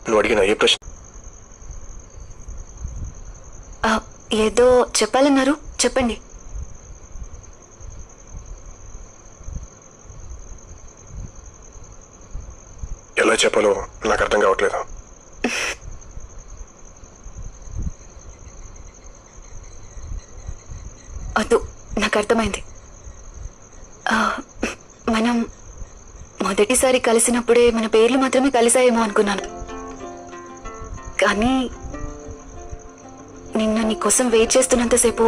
నువ్వు అడిగిన ఏ ప్రశ్న ఏదో చెప్పాలన్నారు, చెప్పండి. ఎలా చెప్పాలో నాకు అర్థం కావట్లేదు. వద్దు, నాకు అర్థమైంది. మనం మొదటిసారి కలిసినప్పుడే మన పేర్లు మాత్రమే కలిసాయేమో అనుకున్నాను. కానీ నిన్న నీకోసం వెయిట్ చేస్తున్నంతసేపు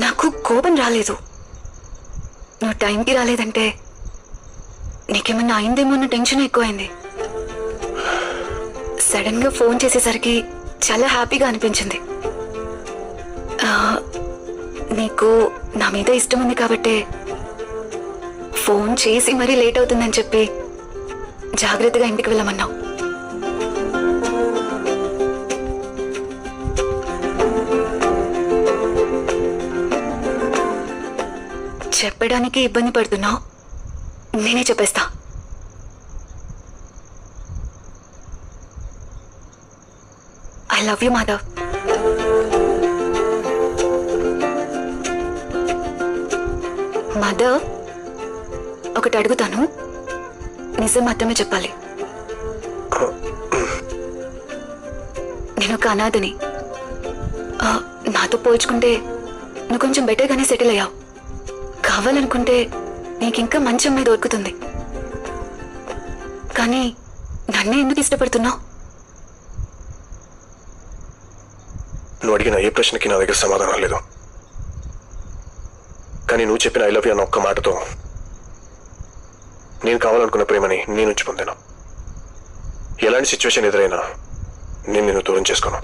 నాకు కోపం రాలేదు. నువ్వు టైంకి రాలేదంటే నీకేమన్నా అయిందేమో అన్న టెన్షన్ ఎక్కువైంది. సడన్ గా ఫోన్ చేసేసరికి చాలా హ్యాపీగా అనిపించింది. నీకు నా మీద ఇష్టం ఉంది కాబట్టే ఫోన్ చేసి మరీ లేట్ అవుతుందని చెప్పి జాగ్రత్తగా ఇంటికి వెళ్ళమన్నావు. చెప్పడానికి ఇబ్బంది పడుతున్నావు, నేనే చెప్పేస్తా. I love you Madhav. Madhav, ఒకటి అడుగుతాను, నిజం మాత్రమే చెప్పాలి. నేను ఒక అనాథని. నాతో పోల్చుకుంటే నువ్వు కొంచెం బెటర్గానే సెటిల్ అయ్యావు. కావాలనుకుంటే నీకింకా మంచి అమ్మాయి దొరుకుతుంది. కానీ నన్నే ఎందుకు ఇష్టపడుతున్నావు? నువ్వు అడిగిన ఏ ప్రశ్నకి నా దగ్గర సమాధానం లేదు. కానీ నువ్వు చెప్పిన ఐ లవ్ యూ అన్న ఒక్క మాటతో నేను కావాలనుకున్న ప్రేమని నేను నుంచి పొందాను. ఎలాంటి సిచ్యువేషన్ ఎదురైనా నేను నిన్ను దూరం చేసుకోను.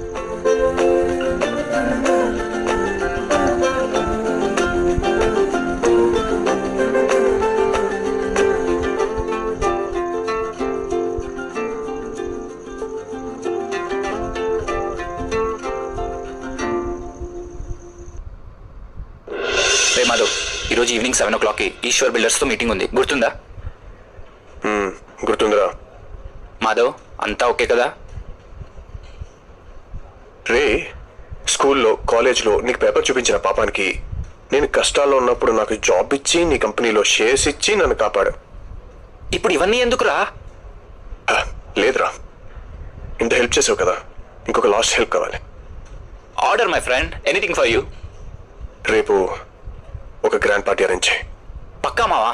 మాధవ్, ఈరోజు ఈవినింగ్ 7 o'clockకి ఈశ్వర్ బిల్డర్స్తో మీటింగ్ ఉంది, గుర్తుందా? గుర్తుందిరా. మాధవ్, అంతా ఓకే కదా? రే, స్కూల్లో కాలేజ్లో నీకు పేపర్ చూపించిన పాపానికి నేను కష్టాల్లో ఉన్నప్పుడు నాకు జాబ్ ఇచ్చి నీ కంపెనీలో షేర్స్ ఇచ్చి నన్ను కాపాడు. ఇప్పుడు ఇవన్నీ ఎందుకురా? లేదురా, ఇంత హెల్ప్ చేసావు కదా, ఇంకొక లాస్ట్ హెల్ప్ కావాలి. Order my friend, anything for you. రేపు ఒక గ్రాండ్ పార్టీ అరేంజ్ చేయి. పక్కా మావా?